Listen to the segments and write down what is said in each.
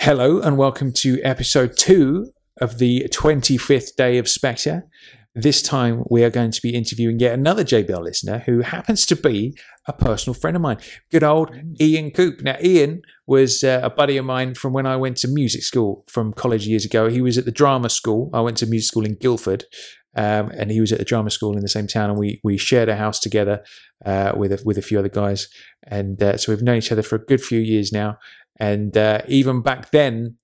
Hello and welcome to episode 2 of the 25th Day of Spectre. This time we are going to be interviewing yet another JBL listener who happens to be a personal friend of mine, good old Ian Coop. Now, Ian was a buddy of mine from when I went to music school from college years ago. He was at the drama school. I went to music school in Guildford, and he was at the drama school in the same town, and we shared a house together with a few other guys. And so we've known each other for a good few years now. And even back then,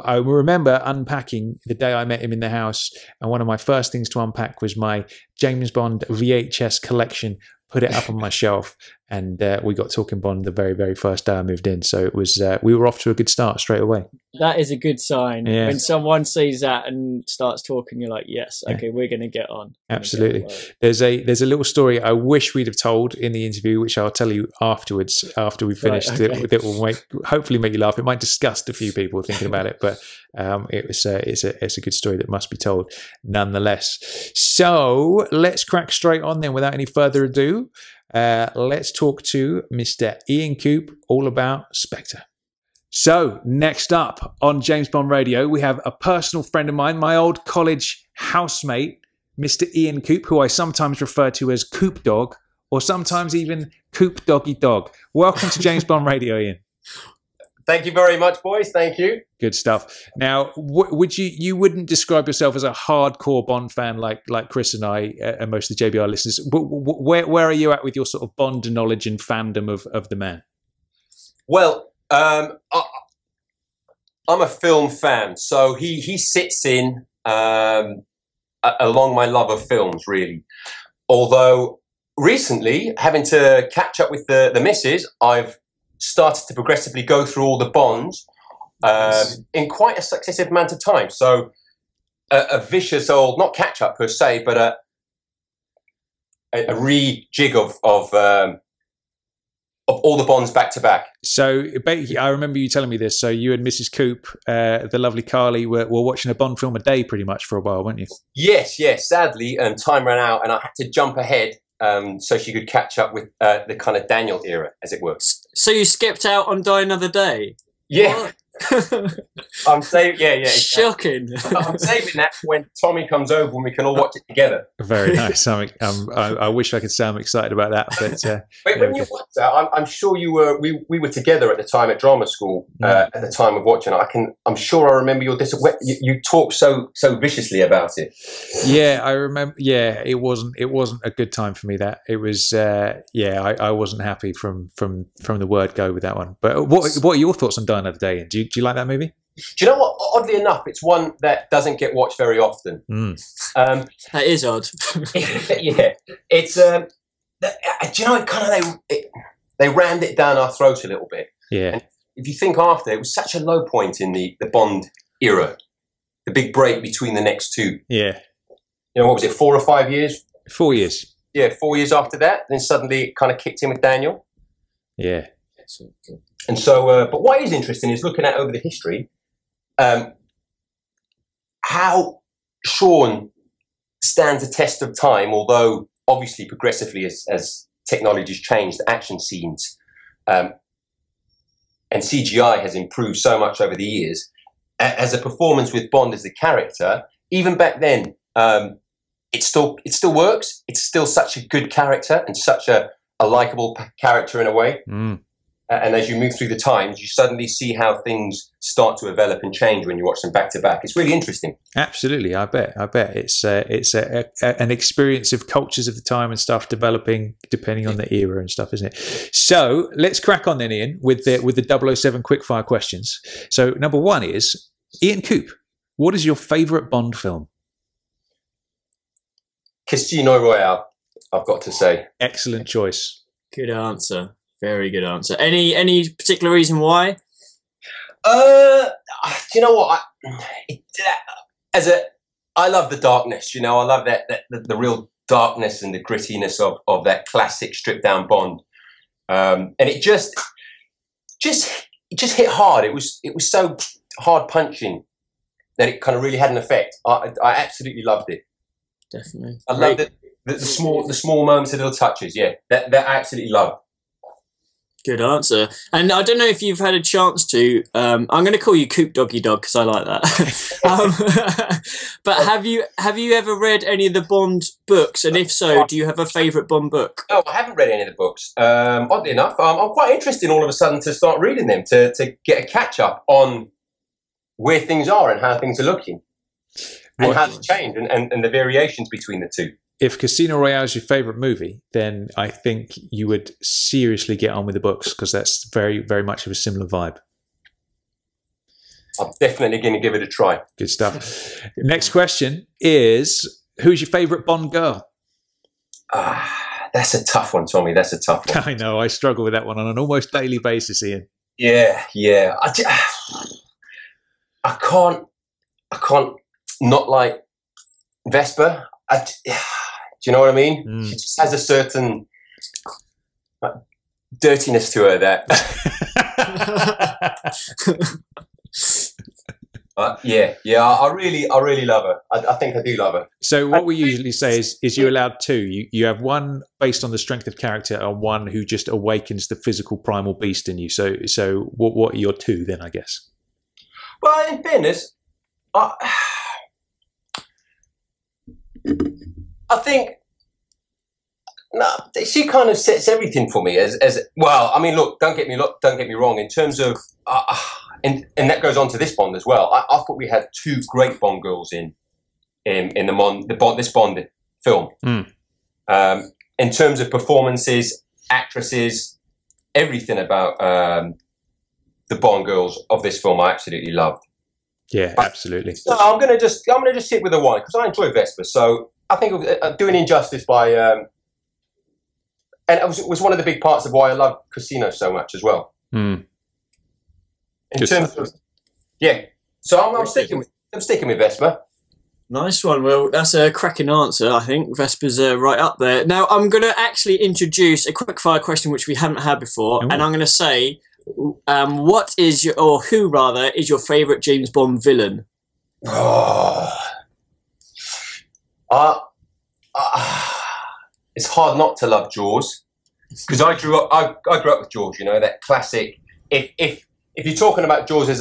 I remember unpacking the day I met him in the house, and one of my first things to unpack was my James Bond VHS collection, put it up on my shelf, and we got talking Bond the very, very first day I moved in. So it was we were off to a good start straight away. That is a good sign. Yeah. When someone sees that and starts talking, you're like, yes, okay, we're going to get on. Absolutely. There's a little story I wish we'd have told in the interview, which I'll tell you afterwards, after we've finished. Right, okay. That will hopefully make you laugh. It might disgust a few people thinking about it, but it's a good story that must be told nonetheless. So let's crack straight on then without any further ado. Let's talk to Mr. Ian Coop all about Spectre. So next up on James Bond Radio, we have a personal friend of mine, my old college housemate, Mr. Ian Coop, who I sometimes refer to as Coop Dog, or sometimes even Coop Doggy Dog. Welcome to James Bond Radio, Ian. Thank you very much, boys. Thank you. Good stuff. Now, would you wouldn't describe yourself as a hardcore Bond fan like Chris and I and most of the JBR listeners. Where are you at with your sort of Bond knowledge and fandom of the man? Well, I'm a film fan, so he sits in along my love of films, really. Although recently, having to catch up with the missus, I've started to progressively go through all the Bonds in quite a successive amount of time. So a vicious old, not catch up per se, but a rejig of all the Bonds back to back. So I remember you telling me this. So you and Mrs. Coop, the lovely Carly, were watching a Bond film a day pretty much for a while, weren't you? Yes. Sadly, time ran out and I had to jump ahead so she could catch up with the kind of Daniel era, as it were. So you skipped out on Die Another Day? Yeah. I'm saving. Yeah. Shocking. I'm saving that for when Tommy comes over and we can all watch it together. Very nice. I wish I could say I'm excited about that, but when you watched that, I'm sure you were. We were together at the time at drama school. At the time of watching it, I'm sure I remember you talked so viciously about it. Yeah, I remember. Yeah, it wasn't a good time for me. That it was. I wasn't happy from the word go with that one. But what are your thoughts on Die Another Day? Do you like that movie? Do you know what? Oddly enough, it's one that doesn't get watched very often. That is odd. Yeah, it's. Do you know? It kind of they rammed it down our throats a little bit. Yeah. And if you think after, it was such a low point in the Bond era, the big break between the next two. Yeah. You know, what was it? 4 or 5 years. 4 years. Yeah, 4 years after that, then suddenly it kind of kicked in with Daniel. Yeah. And so, but what is interesting is looking at over the history, how Sean stands a test of time, although obviously progressively as technology's changed, the action scenes and CGI has improved so much over the years. As a performance with Bond as the character, even back then, it still works. It's still such a good character and such a likable character in a way. And as you move through the times, you suddenly see how things start to develop and change when you watch them back to back. It's really interesting. Absolutely, I bet it's an experience of cultures of the time and stuff developing depending on the era and stuff, isn't it? So let's crack on then, Ian, with the 007 quickfire questions. So number one is Ian Coop. What is your favourite Bond film? Casino Royale, I've got to say. Excellent choice. Good answer. Very good answer. Any particular reason why? Do you know what? I love the darkness. You know, I love the real darkness and the grittiness of that classic stripped down Bond. And it just hit hard. It was so hard punching that it kind of really had an effect. I absolutely loved it. Definitely. I loved the small moments, the little touches. Yeah, that I absolutely loved. Good answer. And I don't know if you've had a chance to. I'm going to call you Coop Doggy Dog because I like that. But have you ever read any of the Bond books? And if so, do you have a favourite Bond book? No, I haven't read any of the books. Oddly enough, I'm quite interested all of a sudden to start reading them to get a catch up on where things are and how things are looking, and how they change and the variations between the two. If Casino Royale is your favourite movie, then I think you would seriously get on with the books because that's very, very much of a similar vibe. I'm definitely going to give it a try. Good stuff. Next question is, who's your favourite Bond girl? That's a tough one, Tommy. That's a tough one. I know. I struggle with that one on an almost daily basis, Ian. Yeah. I can't not like Vesper. Do you know what I mean? She just has a certain dirtiness to her that. I really love her. I think I do love her. So what we usually say is you're allowed two. You have one based on the strength of character and one who just awakens the physical primal beast in you. So what are your two then, I guess? Well, in fairness, I think she kind of sets everything for me as well. I mean, look, don't get me wrong. In terms of, and that goes on to this Bond as well. I thought we had two great Bond girls in this Bond film. In terms of performances, actresses, everything about the Bond girls of this film, I absolutely loved. Yeah, absolutely. So I'm gonna just sit with the one because I enjoy Vesper. So I think I'm doing injustice by, and it was one of the big parts of why I love Casino so much as well. In terms of, so I'm sticking with Vesper. Nice one. Well, that's a cracking answer. I think Vesper's right up there. Now I'm going to actually introduce a quick fire question which we haven't had before, and I'm going to say, what is your, or who rather, is your favourite James Bond villain? It's hard not to love Jaws because I grew up with Jaws. You know, that classic. If you're talking about Jaws as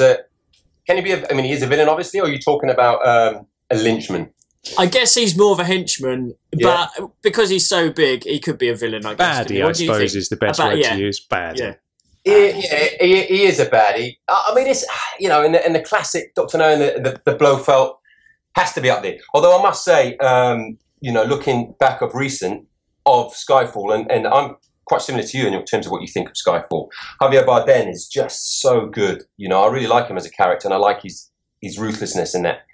can he be? He is a villain, obviously. Or are you talking about a Lynchman? I guess he's more of a henchman, but because he's so big, he could be a villain. I guess. Baddie, I suppose, is the best word to use. Baddie. Yeah. He is a baddie. I mean, it's in the classic Dr. No and the Blofeld has to be up there. Although I must say, looking back of recent of Skyfall, and I'm quite similar to you in terms of what you think of Skyfall. Javier Bardem is just so good. I really like him as a character, and I like his ruthlessness and that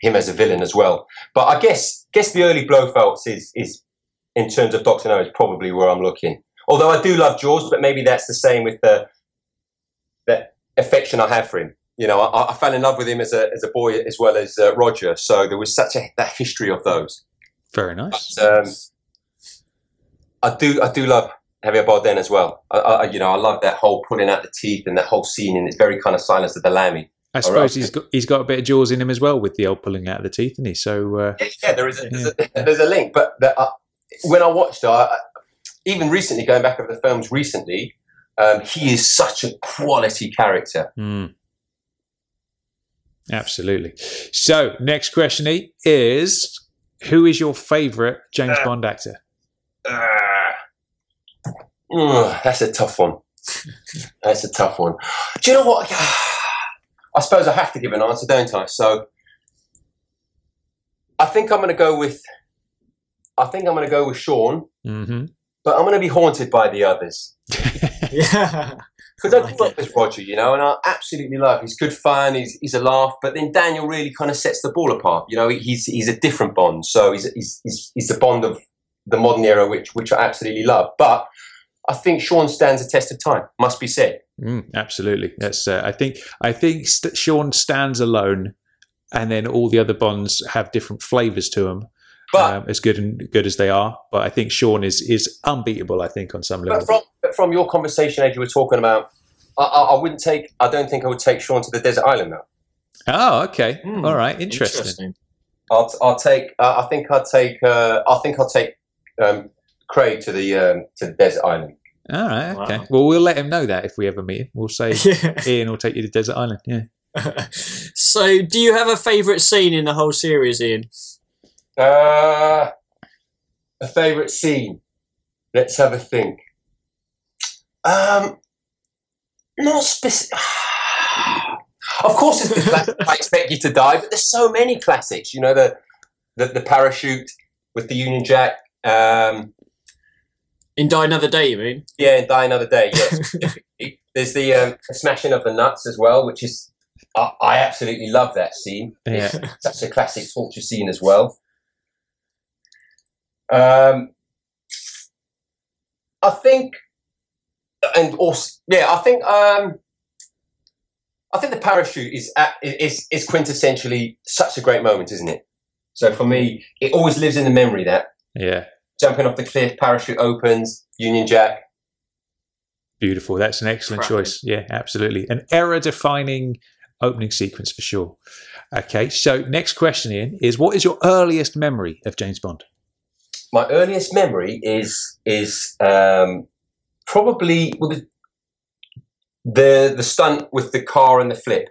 him as a villain as well. But I guess the early Blofelds is in terms of Dr. No is probably where I'm looking. Although I do love Jaws, but maybe that's the same with the affection I have for him. I fell in love with him as a boy as well as Roger. So there was such that history of those. Very nice. But, I do love Javier Bardem as well. I love that whole pulling out the teeth and that whole scene, and it's very kind of Silence of the Lambs. I suppose he's got a bit of Jaws in him as well with the old pulling out of the teeth, isn't he? So there's a link. But when I watched it, even recently, going back over the films recently, he is such a quality character. Absolutely. So, next question is, who is your favourite James Bond actor? That's a tough one. That's a tough one. Do you know what? I suppose I have to give an answer, don't I? So, I think I'm going to go with Sean. But I'm going to be haunted by the others. Yeah. Because I love this Roger, and I absolutely love. He's good fun. He's a laugh. But then Daniel really kind of sets the ball apart. He's a different Bond. So he's the Bond of the modern era, which I absolutely love. But I think Sean stands a test of time. Must be said. Absolutely. That's. I think Sean stands alone, and then all the other Bonds have different flavours to them. But as good as they are, but I think Sean is unbeatable. I think on some level. But from your conversation, as you were talking about, I don't think I would take Sean to the desert island now. Oh, okay, all right, interesting. I'll take. I think I'll take Craig to the desert island. All right, okay. Wow. Well, we'll let him know that if we ever meet him. We'll say, Ian will take you to Desert Island. Yeah. So, do you have a favourite scene in the whole series, Ian? A favourite scene? Let's have a think. Not specific. Of course, it's the classic, I Expect You to Die, but there's so many classics. You know, the parachute with the Union Jack. In Die Another Day, you mean? Yeah, in Die Another Day, yes. There's the smashing of the nuts as well, which is, I absolutely love that scene. Yeah. It's such a classic torture scene as well. I think, and also, yeah, I think the parachute is quintessentially such a great moment, isn't it? So for me, it always lives in the memory, that. Yeah. Jumping off the cliff, parachute opens, Union Jack. Beautiful. That's an excellent choice. Yeah, absolutely. An era-defining opening sequence for sure. Okay, so next question, Ian, is what is your earliest memory of James Bond? My earliest memory is probably the stunt with the car and the flip.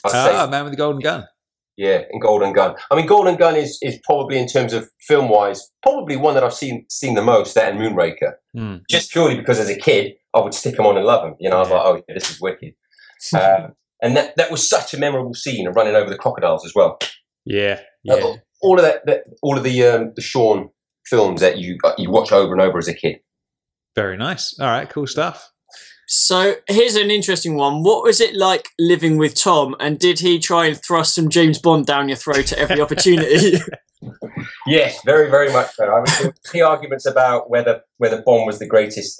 Man with the Golden Gun. Yeah, in Golden Gun. I mean, Golden Gun is probably, in terms of film-wise, probably one that I've seen the most, that and Moonraker. Just purely because as a kid, I would stick them on and love them. You know, I was like, oh, yeah, this is wicked. And that was such a memorable scene, and running over the crocodiles as well. Yeah. All of the Sean films that you watch over and over as a kid. Very nice. All right, cool stuff. So here's an interesting one. What was it like living with Tom, and did he try and thrust some James Bond down your throat at every opportunity? Yes, very, very much so. I mean, there were key arguments about whether Bond was the greatest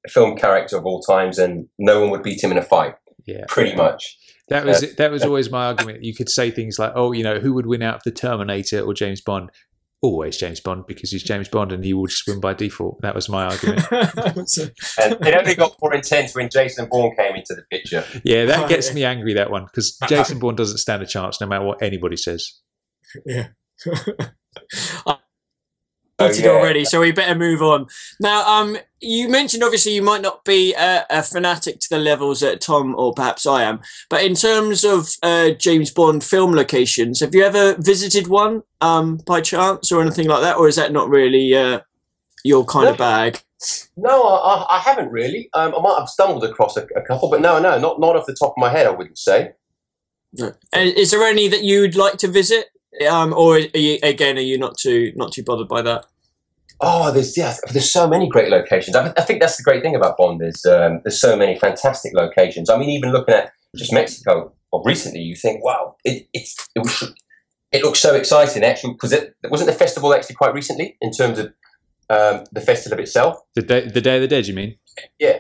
film character of all times, and no one would beat him in a fight. Yeah, pretty much. That was always my argument. You could say things like, "Oh, you know, who would win out of the Terminator or James Bond?" Always James Bond, because he's James Bond and he will just win by default. That was my argument. And it only got more intense when Jason Bourne came into the picture. Yeah, that gets me angry, that one, because Jason Bourne doesn't stand a chance no matter what anybody says. Yeah. Already, so we better move on. Now, you mentioned obviously you might not be a fanatic to the levels that Tom or perhaps I am, but in terms of James Bond film locations, have you ever visited one by chance or anything like that, or is that not really your kind of bag? No, I haven't really. I might have stumbled across a couple, but no, not off the top of my head, I wouldn't say. No. Is there any that you'd like to visit? Or are you not too bothered by that? Oh, there's so many great locations. I think that's the great thing about Bond is there's so many fantastic locations. I mean, even looking at just Mexico, or recently, you think, wow, it looks so exciting actually, because it wasn't the festival actually quite recently in terms of the festival itself. The Day of the Dead, you mean? Yeah.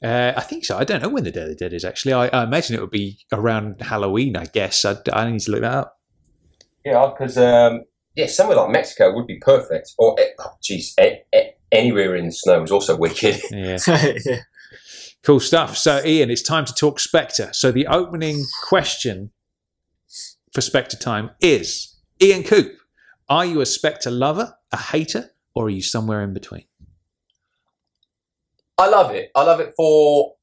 I think so. I don't know when the Day of the Dead is actually. I imagine it would be around Halloween, I guess. I need to look that up. Yeah, because somewhere like Mexico would be perfect. Or, anywhere in the snow is also wicked. Yeah. Yeah. Cool stuff. So, Ian, it's time to talk Spectre. So the opening question for Spectre time is, Ian Coop, are you a Spectre lover, a hater, or are you somewhere in between? I love it. I love it for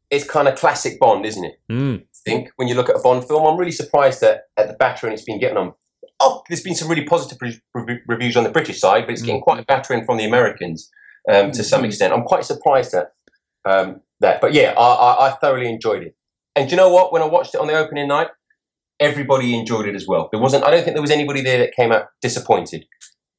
it's kind of classic Bond, isn't it? I think when you look at a Bond film, I'm really surprised at the battering it's been getting on. Oh, there's been some really positive reviews on the British side, but it's getting quite a battering from the Americans to some extent. I'm quite surprised at that. But yeah, I thoroughly enjoyed it. And do you know what? When I watched it on the opening night, everybody enjoyed it as well. I don't think there was anybody there that came out disappointed.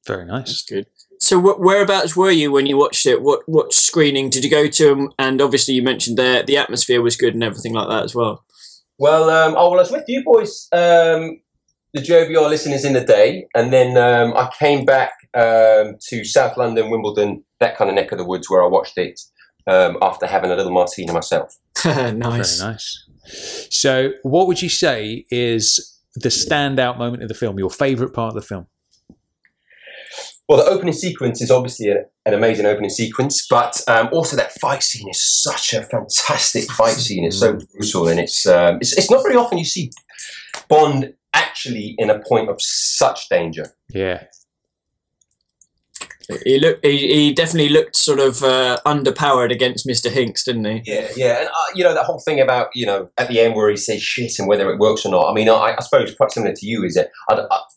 Very nice. That's good. So whereabouts were you when you watched it? What screening did you go to? And obviously you mentioned the atmosphere was good and everything like that as well. Well, I was with you boys, the JBR listeners in the day, and then I came back to South London, Wimbledon, that kind of neck of the woods where I watched it after having a little martini myself. Nice. Very nice. So what would you say is the standout moment of the film, your favourite part of the film? Well, the opening sequence is obviously an amazing opening sequence, but also that fight scene is such a fantastic fight scene. It's so brutal, and it's not very often you see Bond actually in a point of such danger. Yeah. He definitely looked sort of underpowered against Mr. Hinks, didn't he? Yeah, and you know, that whole thing about, you know, at the end where he says shit and whether it works or not. I mean, I suppose quite similar to you is that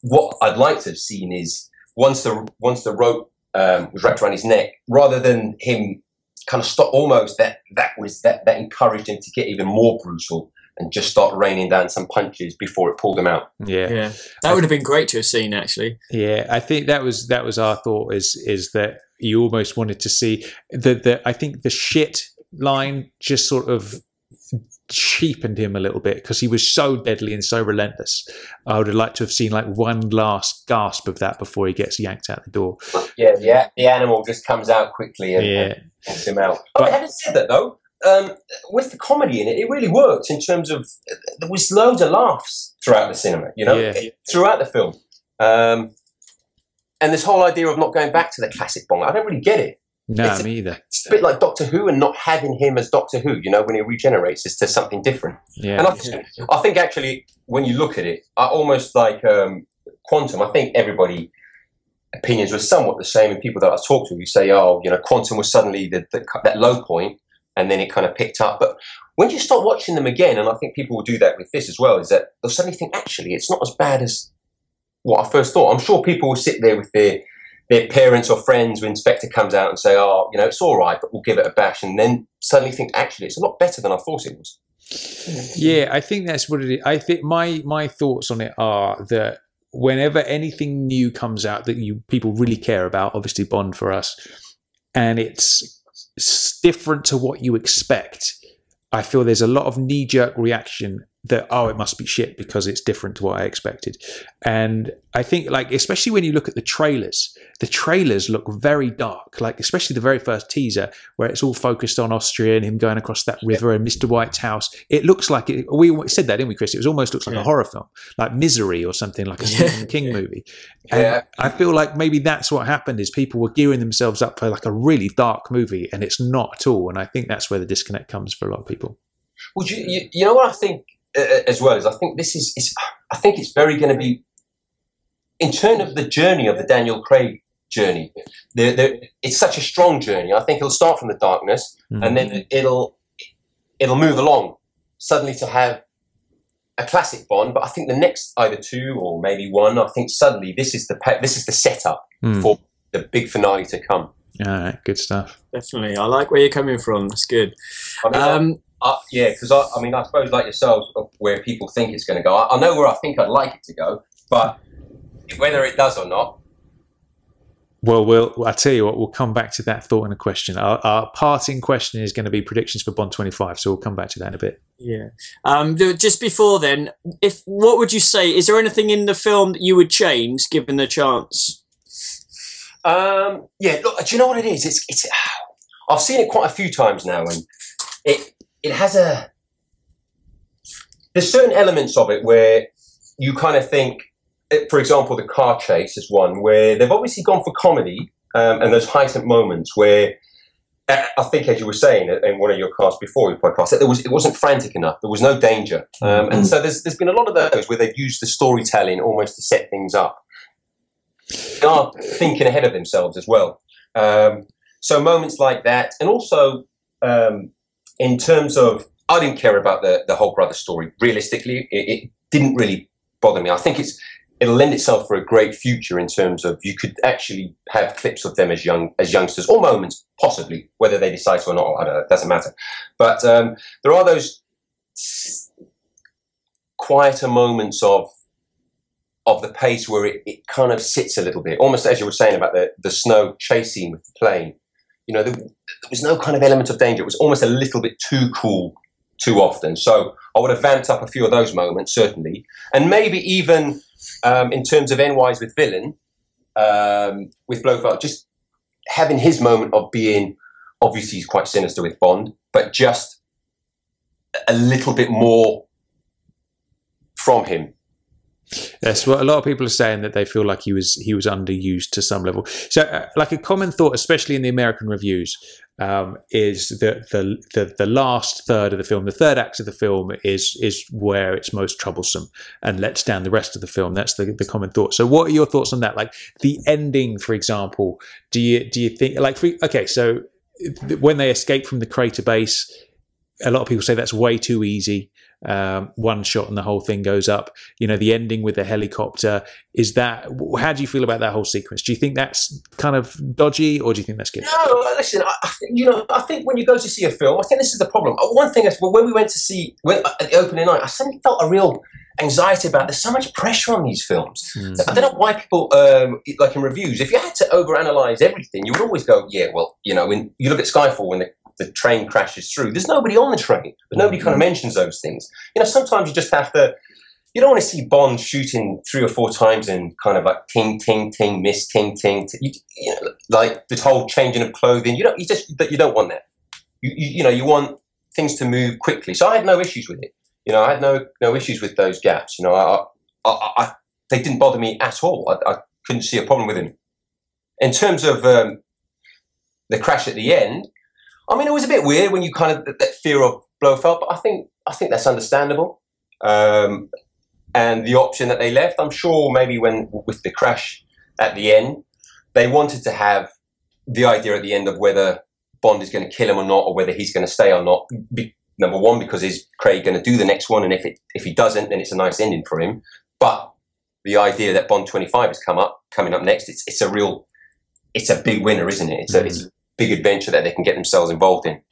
what I'd like to have seen is once the rope was wrapped around his neck, rather than him kind of stop, almost that encouraged him to get even more brutal and just start raining down some punches before it pulled him out. Yeah, that would have been great to have seen, actually. Yeah, I think that was our thought is that you almost wanted to see I think the shit line just sort of cheapened him a little bit because he was so deadly and so relentless. I would have liked to have seen like one last gasp of that before he gets yanked out the door. Yeah, the animal just comes out quickly and knocks him out. But having said that, though, with the comedy in it, it really worked in terms of there was loads of laughs throughout the cinema, you know, throughout the film. And this whole idea of not going back to the classic Bond, I don't really get it. No, me either. It's a bit like Doctor Who and not having him as Doctor Who, you know, when he regenerates is to something different. Yeah. And I think actually, when you look at it, I almost like Quantum, I think everybody opinions were somewhat the same, and people that I talk to, you say, oh, you know, Quantum was suddenly that low point, and then it kind of picked up. But when you start watching them again, and I think people will do that with this as well, is that they'll suddenly think, actually, it's not as bad as what I first thought. I'm sure people will sit there with their parents or friends when Spectre comes out and say, oh, you know, it's all right, but we'll give it a bash, and then suddenly think, actually, it's a lot better than I thought it was. Yeah, I think that's what it is. I think my thoughts on it are that whenever anything new comes out that people really care about, obviously Bond for us, and it's different to what you expect, I feel there's a lot of knee-jerk reaction that, oh, it must be shit because it's different to what I expected. And I think, like, especially when you look at the trailers look very dark, like especially the very first teaser where it's all focused on Austria and him going across that river and Mr. White's house. It looks like we said that, didn't we, Chris? It almost looks like a horror film, like Misery or something, like a Stephen King movie. And I feel like maybe that's what happened, is people were gearing themselves up for like a really dark movie, and it's not at all. And I think that's where the disconnect comes for a lot of people. Well, you know what I think as well is, I think this is I think it's very going to be, in terms of the journey of the Daniel Craig journey, it's such a strong journey. I think it'll start from the darkness, and then it'll move along suddenly to have a classic Bond. But I think the next either two or maybe one, I think suddenly this is the setup for the big finale to come. All right, good stuff. Definitely, I like where you're coming from. That's good. Yeah, because I mean, I suppose like yourselves, where people think it's going to go. I know where I think I'd like it to go, but whether it does or not. Well, I tell you what, we'll come back to that thought in a question. Our parting question is going to be predictions for Bond 25, so we'll come back to that in a bit. Yeah. Just before then, what would you say? Is there anything in the film that you would change, given the chance? Yeah. Look, do you know what it is? It's. I've seen it quite a few times now, and it has there's certain elements of it where you kind of think. For example, the car chase is one where they've obviously gone for comedy, and those heightened moments where I think, as you were saying in one of your casts before your podcast, that it wasn't frantic enough. There was no danger, and so there's been a lot of those where they've used the storytelling almost to set things up. They are thinking ahead of themselves as well. So moments like that, and also in terms of, I didn't care about the whole brother story. Realistically, it didn't really bother me. I think it'll lend itself for a great future in terms of you could actually have clips of them as youngsters, or moments possibly, whether they decide to or not, I don't know, it doesn't matter. But there are those quieter moments of the pace where it kind of sits a little bit, almost as you were saying about the snow chase scene with the plane. You know, there was no kind of element of danger. It was almost a little bit too cool too often. So I would have vamped up a few of those moments, certainly. And maybe even in terms of NY's with villain, with Blofeld, just having his moment of being, obviously he's quite sinister with Bond, but just a little bit more from him. That's what a lot of people are saying, that they feel like he was underused to some level. So, like a common thought, especially in the American reviews, is that the last third of the film, the third act of the film, is where it's most troublesome and lets down the rest of the film. That's the common thought. So, what are your thoughts on that? Like the ending, for example. Do you think so when they escape from the crater base, a lot of people say that's way too easy. One shot and the whole thing goes up. You know, the ending with the helicopter, how do you feel about that whole sequence? Do you think that's kind of dodgy, or do you think that's good? No, listen, I think when you go to see a film, I think this is the problem. One thing is, when we went to see at the opening night, I suddenly felt a real anxiety about there's so much pressure on these films. I don't know why people, like in reviews, if you had to overanalyze everything, you would always go, yeah, well, you know, when you look at Skyfall, when the train crashes through, there's nobody on the train, but nobody kind of mentions those things. You know, sometimes you just have to, you don't want to see Bond shooting 3 or 4 times and kind of like ting, ting, ting, miss, ting, ting, you know, like the whole changing of clothing. You don't want that. You know, you want things to move quickly. So I had no issues with it. You know, I had no issues with those gaps. You know, they didn't bother me at all. I couldn't see a problem with him. In terms of the crash at the end, I mean, it was a bit weird when you kind of that fear of Blofeld, but I think that's understandable. And the option that they left, I'm sure maybe with the crash at the end, they wanted to have the idea at the end of whether Bond is going to kill him or not, or whether he's going to stay or not. Number one, because is Craig going to do the next one, and if he doesn't, then it's a nice ending for him. But the idea that Bond 25 is coming up next, it's a big winner, isn't it? It's a big adventure that they can get themselves involved in.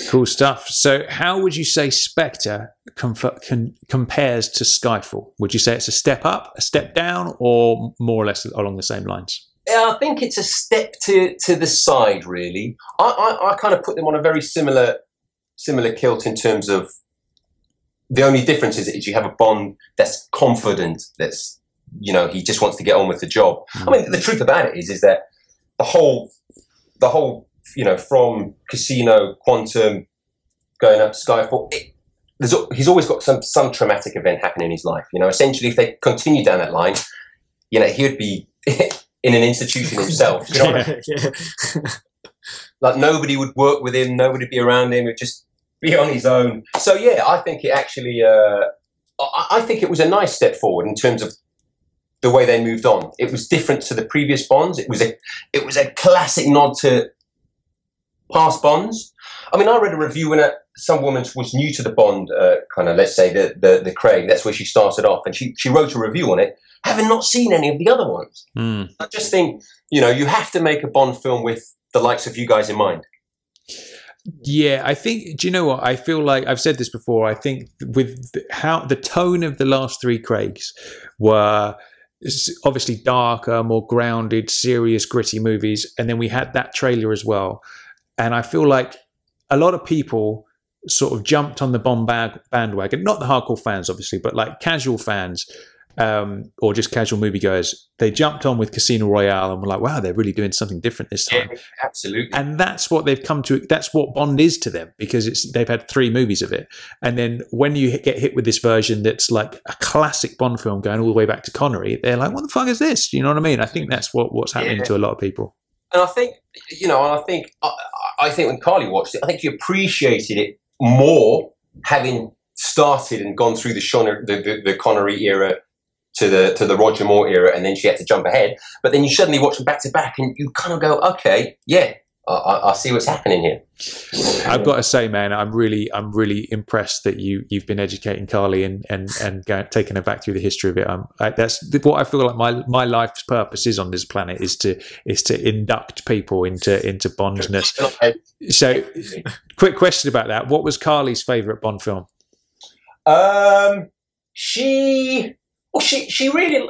Cool stuff. So how would you say Spectre compares to Skyfall? Would you say it's a step up, a step down, or more or less along the same lines? Yeah, I think it's a step to the side, really. I kind of put them on a very similar kilt in terms of the only difference is you have a Bond that's confident, that's, you know, he just wants to get on with the job. I mean, the truth about it is that the whole, you know, from Casino, Quantum, going up to Skyfall, he's always got some traumatic event happening in his life. You know, essentially, if they continue down that line, you know, he would be in an institution himself. You know what I mean? Yeah. Like nobody would work with him, nobody would be around him. He'd just be on his own. So yeah, I think it actually, I think it was a nice step forward in terms of the way they moved on. It was different to the previous Bonds. It was a classic nod to past Bonds. I mean, I read a review when some woman was new to the Bond, kind of, let's say the Craig. That's where she started off, and she wrote a review on it, having not seen any of the other ones. I just think, you know, you have to make a Bond film with the likes of you guys in mind. Yeah, I think, do you know what? I feel like I've said this before. I think with how the tone of the last 3 Craigs were obviously darker, more grounded, serious, gritty movies. And then we had that trailer as well. And I feel like a lot of people sort of jumped on the Bond bandwagon, not the hardcore fans, obviously, but like casual fans, or just casual moviegoers. They jumped on with Casino Royale and were like, wow, they're really doing something different this time. Yeah, absolutely. And that's what they've come to. That's what Bond is to them, because they've had 3 movies of it. And then when you get hit with this version that's like a classic Bond film going all the way back to Connery, they're like, what the fuck is this? You know what I mean? I think that's what's happening to a lot of people. And I think, you know, I think when Carly watched it, I think she appreciated it more having started and gone through the Connery era to the Roger Moore era, and then she had to jump ahead. But then you suddenly watch them back to back, and you kind of go, okay, yeah, I see what's happening here. I've got to say, man, I'm really impressed that you've been educating Carly and taking her back through the history of it. That's what I feel like my life's purpose is on this planet, is to induct people into Bondness. So, quick question about that: what was Carly's favourite Bond film? She really.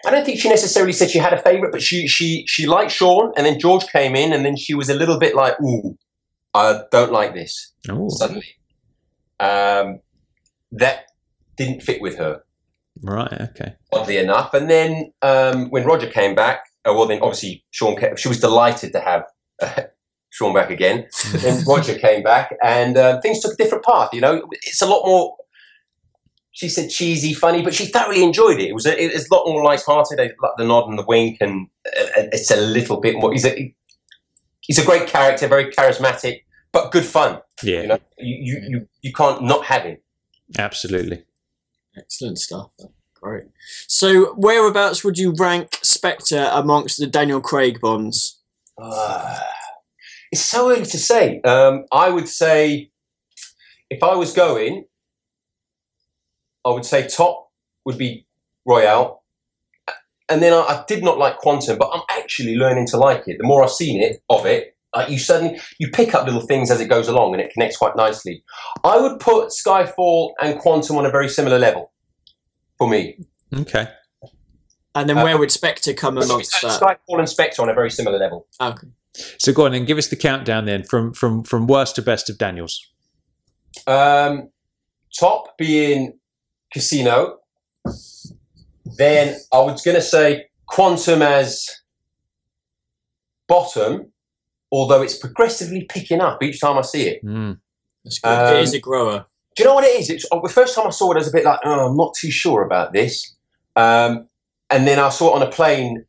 I don't think she necessarily said she had a favourite, but she liked Sean, and then George came in, and then she was a little bit like, ooh, I don't like this. Ooh. Suddenly. That didn't fit with her. Right, okay. Oddly enough. And then when Roger came back, well, then obviously she was delighted to have Sean back again. Then Roger came back, and things took a different path, you know. It's a lot more... she said cheesy, funny, but she thoroughly enjoyed it. It was a lot more light-hearted. Like the nod and the wink, and it's a little bit more. He's a great character, very charismatic, but good fun. Yeah, you know, you can't not have him. Absolutely. Excellent stuff. Great. So, whereabouts would you rank Spectre amongst the Daniel Craig Bonds? It's so early to say. I would say, if I was going, I would say top would be Royale. And then I did not like Quantum, but I'm actually learning to like it. The more I've seen it, you pick up little things as it goes along, and it connects quite nicely. I would put Skyfall and Quantum on a very similar level for me. Okay. And then where would Spectre come amongst that? Skyfall and Spectre on a very similar level. Okay. So go on and give us the countdown then, from worst to best of Daniels. Top being Casino. Then I was going to say Quantum as bottom, although it's progressively picking up each time I see it. That's good. It is a grower. Do you know what it is? The first time I saw it, I was a bit like, oh, I'm not too sure about this. And then I saw it on a plane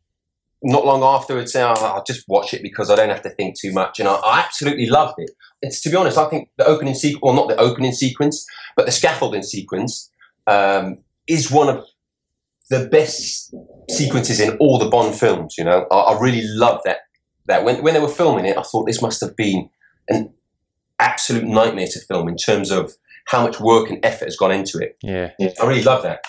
not long afterwards, saying, I'll just watch it because I don't have to think too much. And I absolutely loved it. It's, to be honest, I think the opening sequence, well, not the opening sequence, but the scaffolding sequence is one of the best sequences in all the Bond films. You know, I really love that. When they were filming it, I thought this must have been an absolute nightmare to film in terms of how much work and effort has gone into it. Yeah. I really love that.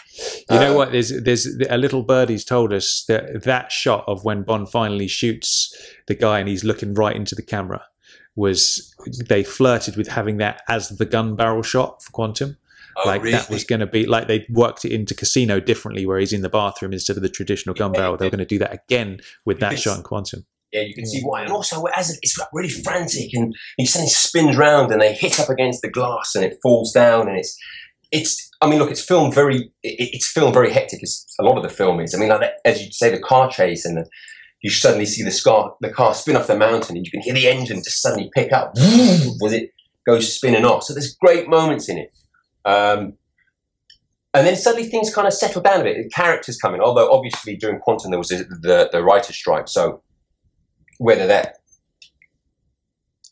You know what? There's a little birdie's told us that shot of when Bond finally shoots the guy and he's looking right into the camera was, they flirted with having that as the gun barrel shot for Quantum. Really? That was going to be like, they worked it into Casino differently, where he's in the bathroom instead of the traditional gun barrel. They were going to do that again with that shot in Quantum. Yeah, you can see why. And also, as it's really frantic, and he suddenly spins round and they hit up against the glass and it falls down, and it's. I mean, look, it's filmed very hectic. As a lot of the film is. I mean, like as you say, the car chase, and you suddenly see the car spin off the mountain, and you can hear the engine just suddenly pick up as it goes spinning off. So there's great moments in it. And then suddenly things kind of settle down a bit. The characters come in, although obviously during Quantum there was the writer's strike. So whether that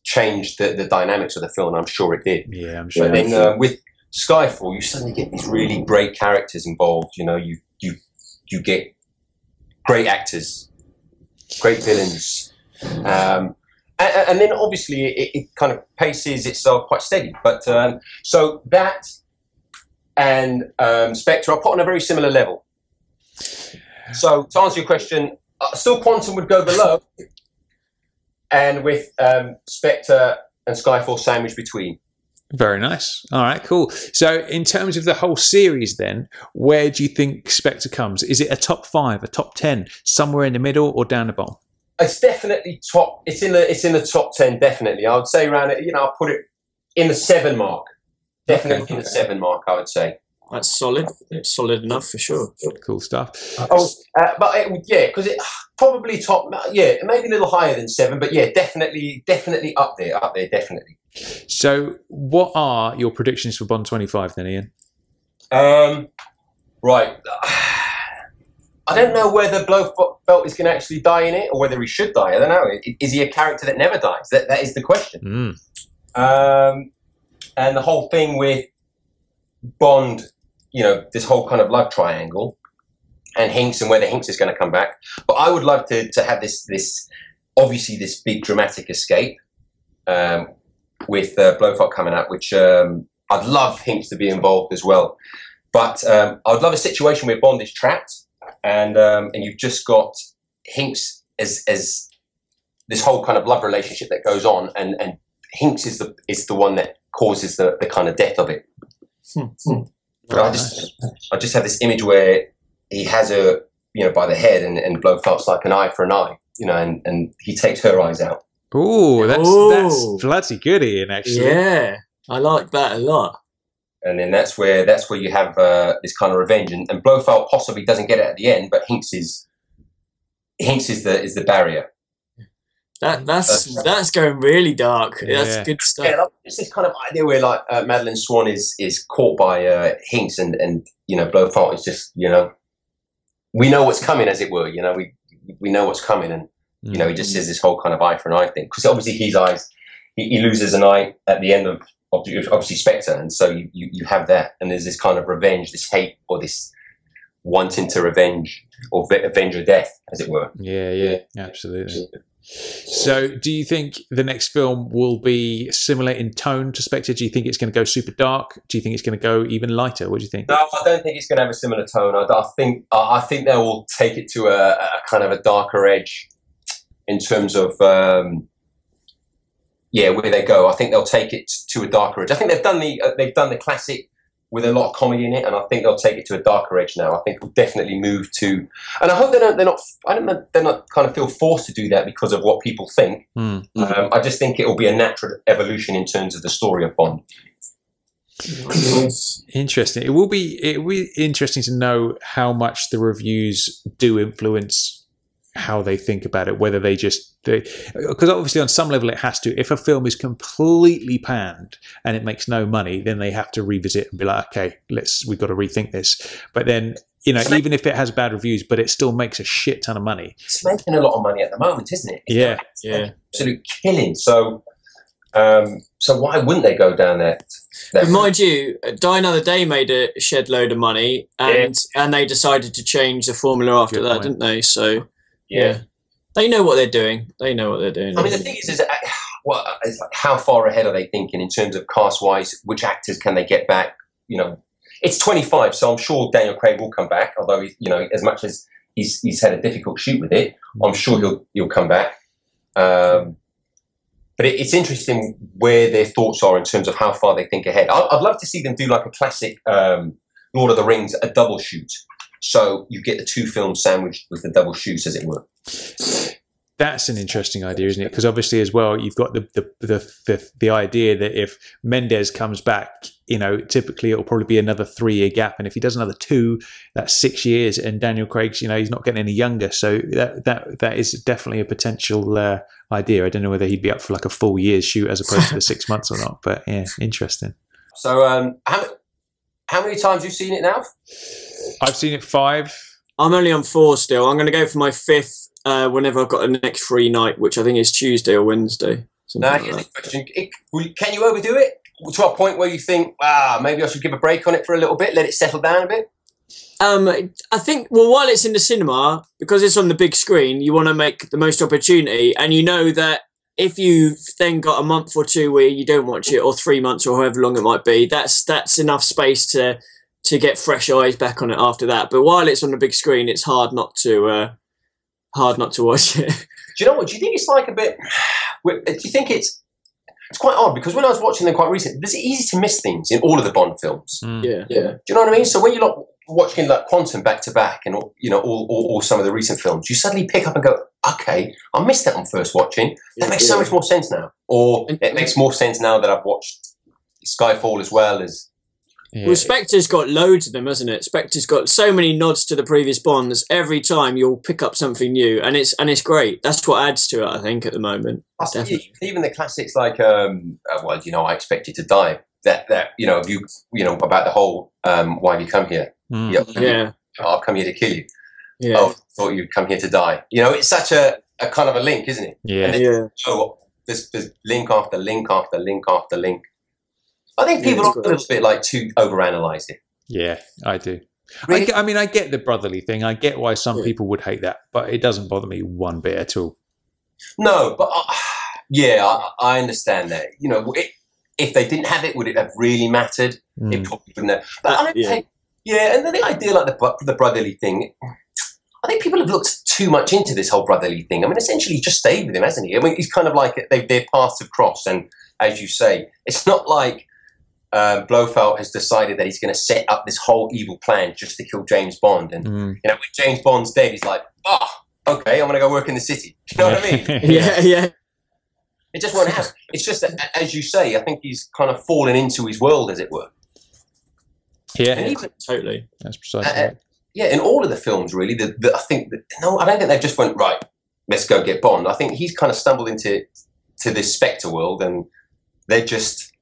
changed the dynamics of the film, I'm sure it did. Yeah, I'm sure. But then with Skyfall, you suddenly get these really great characters involved. You know, you get great actors, great villains, and then obviously it kind of paces itself quite steady. But so that and Spectre, I'll put on a very similar level. So to answer your question, still Quantum would go below, and with Spectre and Skyfall sandwiched between. Very nice. All right, cool. So in terms of the whole series then, where do you think Spectre comes? Is it a top 5, a top 10, somewhere in the middle, or down the bottom? It's definitely top. It's in the top 10. Definitely, I would say around it. You know, I'll put it in the 7 mark. Definitely in the 7 mark, I would say. That's solid. It's solid enough for sure. Cool stuff. Because it probably top. Yeah, maybe a little higher than 7, but yeah, definitely up there, definitely. So, what are your predictions for Bond 25 then, Ian? Right. I don't know whether Blofeld is going to actually die in it, or whether he should die. I don't know. Is he a character that never dies? That is the question. And the whole thing with Bond, you know, this whole kind of love triangle, and Hinks, and whether Hinks is going to come back. But I would love to have this obviously this big dramatic escape with Blofeld coming up, which I'd love Hinks to be involved as well. But I would love a situation where Bond is trapped, and you've just got Hinks as this whole kind of love relationship that goes on, and Hinks is the one that causes the kind of death of it. I just have this image where he has her, you know, by the head, and Blofeld's like an eye for an eye, you know, and he takes her eyes out. Ooh, that's bloody good, Ian. Actually, yeah, I like that a lot. And then that's where you have this kind of revenge, and Blofeld possibly doesn't get it at the end, but Hinks is the barrier. That's going really dark. Yeah. That's good stuff. Yeah, like, it's this kind of idea where like Madeline Swan is caught by Hinks and Blofeld is just we know what's coming, as it were. We know what's coming, and he just says this whole kind of eye for an eye thing, because obviously his eyes, he loses an eye at the end of obviously Spectre, and so you have that, and there's this kind of revenge, this hate, or this wanting to avenge her death, as it were. Yeah, absolutely. So do you think the next film will be similar in tone to Spectre? Do you think it's going to go super dark? Do you think it's going to go even lighter? What do you think? No, I don't think it's going to have a similar tone. I think they will take it to a kind of a darker edge in terms of where they go. I think they'll take it to a darker edge. I think they've done the classic with a lot of comedy in it, and I think they'll take it to a darker edge now. I think we'll definitely move to, and I hope they're not kind of feel forced to do that because of what people think. I just think it will be a natural evolution in terms of the story of Bond. Interesting. It will be interesting to know how much the reviews do influence how they think about it, whether because obviously on some level it has to. If a film is completely panned and it makes no money, then they have to revisit and be like, okay, we've got to rethink this. But then, even if it has bad reviews, but it still makes a shit ton of money. It's making a lot of money at the moment, isn't it? Yeah. Absolute killing. So why wouldn't they go down there? But mind you, Die Another Day made a shed load of money, and they decided to change the formula after that, didn't they? So yeah, they know what they're doing. I mean, the thing is it's like, how far ahead are they thinking in terms of cast-wise? Which actors can they get back? It's 25, so I'm sure Daniel Craig will come back. Although as much as he's had a difficult shoot with it, I'm sure he'll come back. But it's interesting where their thoughts are in terms of how far they think ahead. I'd love to see them do like a classic Lord of the Rings, a double shoot. So you get the two films sandwiched with the double shoots, as it were. That's an interesting idea, isn't it? Because obviously, as well, you've got the idea that if Mendes comes back, typically it'll probably be another 3-year gap, and if he does another 2, that's 6 years. And Daniel Craig's, he's not getting any younger, so that is definitely a potential idea. I don't know whether he'd be up for like a full year's shoot as opposed to the 6 months or not, but yeah, interesting. So, how many times have you seen it now? I've seen it 5. I'm only on 4 still. I'm going to go for my 5th whenever I've got a next free night, which I think is Tuesday or Wednesday. Now, here's the question. Can you overdo it to a point where you think, maybe I should give a break on it for a little bit, let it settle down a bit? I think, while it's in the cinema, because it's on the big screen, you want to make the most opportunity, and you know that if you've then got a month or 2 where you don't watch it, or 3 months or however long it might be, that's enough space to get fresh eyes back on it after that. But while it's on the big screen, it's hard not to watch it. Do you know what? Do you think it's like a bit? Do you think it's quite odd, because when I was watching them quite recently, it's easy to miss things in all of the Bond films. Yeah. Do you know what I mean? So when you're watching like Quantum back to back, and all some of the recent films, you suddenly pick up and go, okay, I missed that on first watching. That makes so much more sense now, or it makes more sense now that I've watched Skyfall as well as. Yeah. Well, Spectre's got loads of them, hasn't it? Spectre's got so many nods to the previous Bonds. Every time you'll pick up something new, and it's great. That's what adds to it, I think, at the moment. Even the classics like, I Expected to Die. That about the whole why have you come here? I've come here to kill you. Yeah. Oh, thought you'd come here to die. It's such a kind of a link, isn't it? Yeah. So there's link after link after link after link. I think people are a little bit like to overanalyze it. Yeah, I do. Really? I get the brotherly thing. I get why some people would hate that, but it doesn't bother me one bit at all. No, but I understand that. If they didn't have it, would it have really mattered? It probably wouldn't have. But I don't think. Yeah, and then the idea like the brotherly thing. I think people have looked too much into this whole brotherly thing. I mean, essentially, he just stayed with him, hasn't he? I mean, he's kind of like their paths have crossed, and as you say, it's not like Blofeld has decided that he's going to set up this whole evil plan just to kill James Bond. And when James Bond's dead, he's like, okay, I'm going to go work in the city. You know what I mean? Yeah. It just won't happen. It's just that, as you say, I think he's kind of fallen into his world, as it were. Yeah, totally. That's precisely right. Yeah, in all of the films, really, I don't think they just went, right, let's go get Bond. I think he's kind of stumbled into this Spectre world, and they're just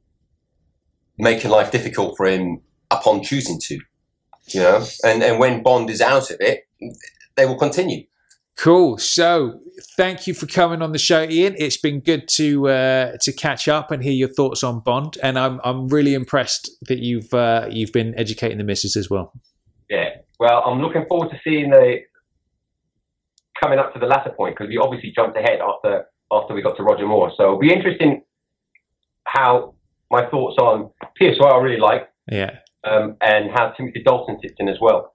making life difficult for him upon choosing to, you know. And when Bond is out of it, they will continue. Cool. So thank you for coming on the show, Ian. It's been good to catch up and hear your thoughts on Bond, and I'm really impressed that you've been educating the missus as well. Yeah. Well, I'm looking forward to seeing coming up to the latter point, because we obviously jumped ahead after we got to Roger Moore. So it'll be interesting how my thoughts on Pierce, who I really like, and how Timothy Dalton sits in as well.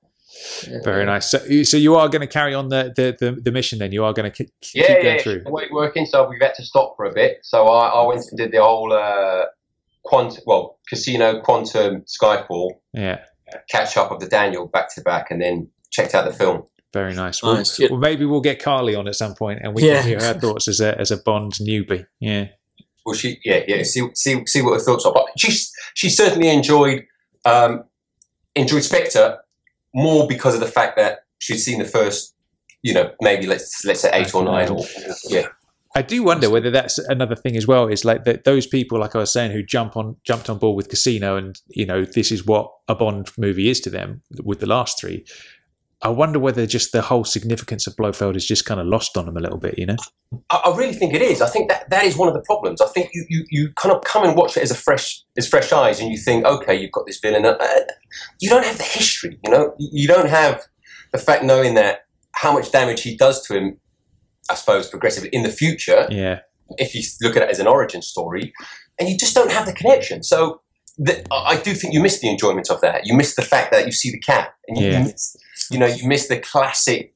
Very nice. So you are going to carry on the mission then? You are going to keep going through? Yeah, working. So we've had to stop for a bit. So I went and did the whole Casino, Quantum, Skyfall. Yeah. Catch up of the Daniel back to back, and then checked out the film. Very nice. Well, maybe we'll get Carly on at some point, and we can hear her thoughts as a Bond newbie. Yeah. Well, see what her thoughts are. But she certainly enjoyed Spectre more because of the fact that she'd seen the first, you know, maybe let's say 8 or 9. I do wonder whether that's another thing as well. Is like that those people, like I was saying, who jumped on board with Casino, and you know, this is what a Bond movie is to them with the last 3. I wonder whether just the whole significance of Blofeld is just kind of lost on them a little bit, you know? I really think it is. I think that is one of the problems. I think you kind of come and watch it as fresh eyes, and you think, okay, you've got this villain. You don't have the history, you know? You don't have the fact knowing that how much damage he does to him, I suppose, progressively in the future. Yeah. If you look at it as an origin story, and you just don't have the connection. So I do think you miss the enjoyment of that. You miss the fact that you see the cat, and you miss the classic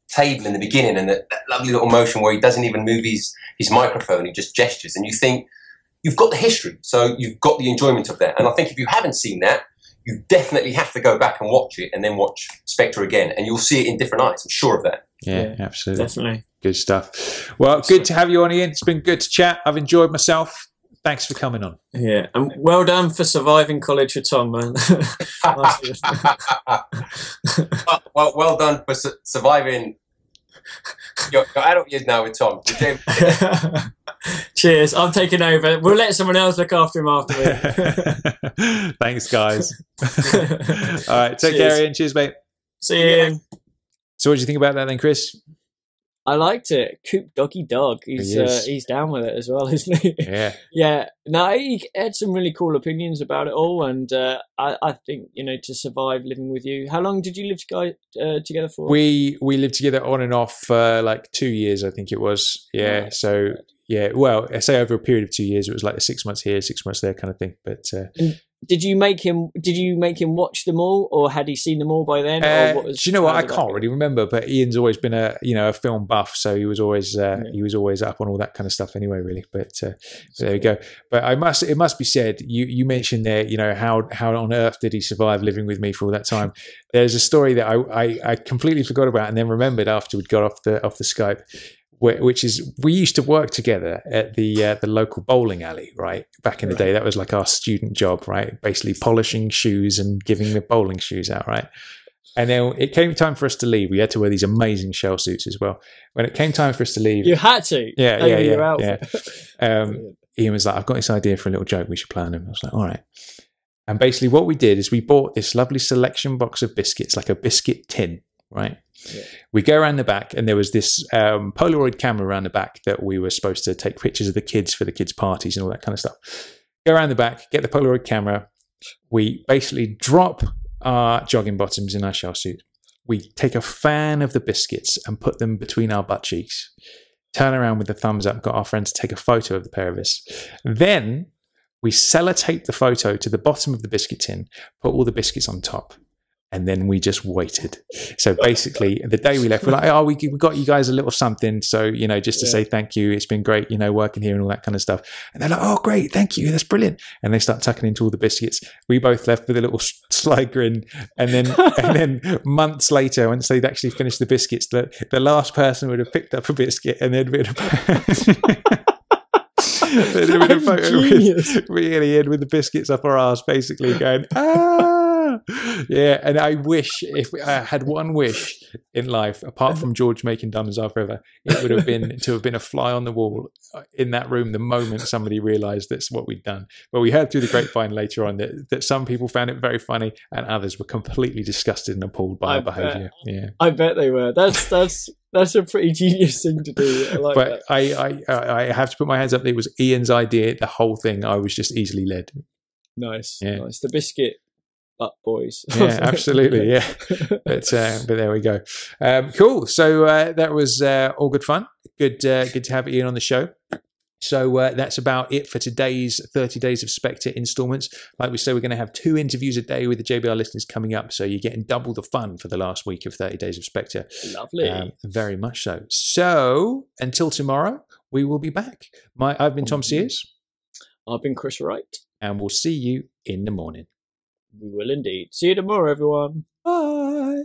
table in the beginning, and that lovely little motion where he doesn't even move his microphone, he just gestures, and you think you've got the history, so you've got the enjoyment of that. And I think if you haven't seen that, you definitely have to go back and watch it, and then watch Spectre again, and you'll see it in different eyes. I'm sure of that. Yeah, absolutely. Definitely. Good stuff. Well, good to have you on, Ian. It's been good to chat. I've enjoyed myself. Thanks for coming on. Yeah, and well done for surviving college for Tom, man. well done for surviving your adult years now with Tom. Cheers. I'm taking over. We'll let someone else look after him after me. Thanks, guys. All right, take care, Ian. Cheers, mate. See you, Ian. So what do you think about that then, Chris? I liked it. Coop doggy dog. He's down with it as well, isn't he? Yeah. Yeah. No, he had some really cool opinions about it all, and I think, you know, to survive living with you. How long did you live together for? We lived together on and off like 2 years, I think it was. Yeah. Right. So yeah, well, I say over a period of 2 years, it was like 6 months here, 6 months there, kind of thing. But did you make him watch them all, or had he seen them all by then? Or what was, do you know what? I can't really remember. But Ian's always been a film buff, so he was always up on all that kind of stuff anyway, really. But there you go. But it must be said, you mentioned there, you know, how on earth did he survive living with me for all that time? There's a story that I completely forgot about and then remembered after we'd got off the Skype. Which is, we used to work together at the local bowling alley, right? Back in the day, that was like our student job, right? Basically polishing shoes and giving the bowling shoes out, right? And then it came time for us to leave. We had to wear these amazing shell suits as well. When it came time for us to leave, you had to. Yeah. Ian was like, "I've got this idea for a little joke we should plan." And I was like, "All right." And basically, what we did is we bought this lovely selection box of biscuits, like a biscuit tin, right? Yeah. We go around the back, and there was this Polaroid camera around the back that we were supposed to take pictures of the kids for the kids' parties and all that kind of stuff. Go around the back, get the Polaroid camera. We basically drop our jogging bottoms in our shell suit. We take a fan of the biscuits and put them between our butt cheeks. Turn around with the thumbs up, got our friends to take a photo of the pair of us. Then we sellotape the photo to the bottom of the biscuit tin, put all the biscuits on top. And then we just waited. So basically, the day we left, we're like, "Oh, we got you guys a little something. So, you know, just to say thank you. It's been great, you know, working here and all that kind of stuff." And they're like, "Oh, great. Thank you. That's brilliant." And they start tucking into all the biscuits. We both left with a little sly grin. And then months later, once they'd actually finished the biscuits, the last person would have picked up a biscuit and there'd been a photo with me and Ian with the biscuits up our arse, basically going, "Ah." Yeah, and I wish, if I had one wish in life, apart from George making Diamonds Are Forever, it would have been to have been a fly on the wall in that room the moment somebody realised that's what we'd done. But we heard through the grapevine later on that some people found it very funny and others were completely disgusted and appalled by our behaviour. Yeah, I bet they were. That's a pretty genius thing to do. I like but that. I have to put my hands up. It was Ian's idea. The whole thing, I was just easily led. Nice, Yeah. nice. The biscuit butt boys. Yeah, absolutely. Yeah, but there we go. Cool. So that was all good fun. Good to have Ian on the show. So that's about it for today's 30 Days of Spectre installments. Like we said, we're going to have 2 interviews a day with the JBR listeners coming up. So you're getting double the fun for the last week of 30 Days of Spectre. Lovely. Very much so. So until tomorrow, we will be back. I've been Tom Sears. I've been Chris Wright. And we'll see you in the morning. We will indeed. See you tomorrow, everyone. Bye.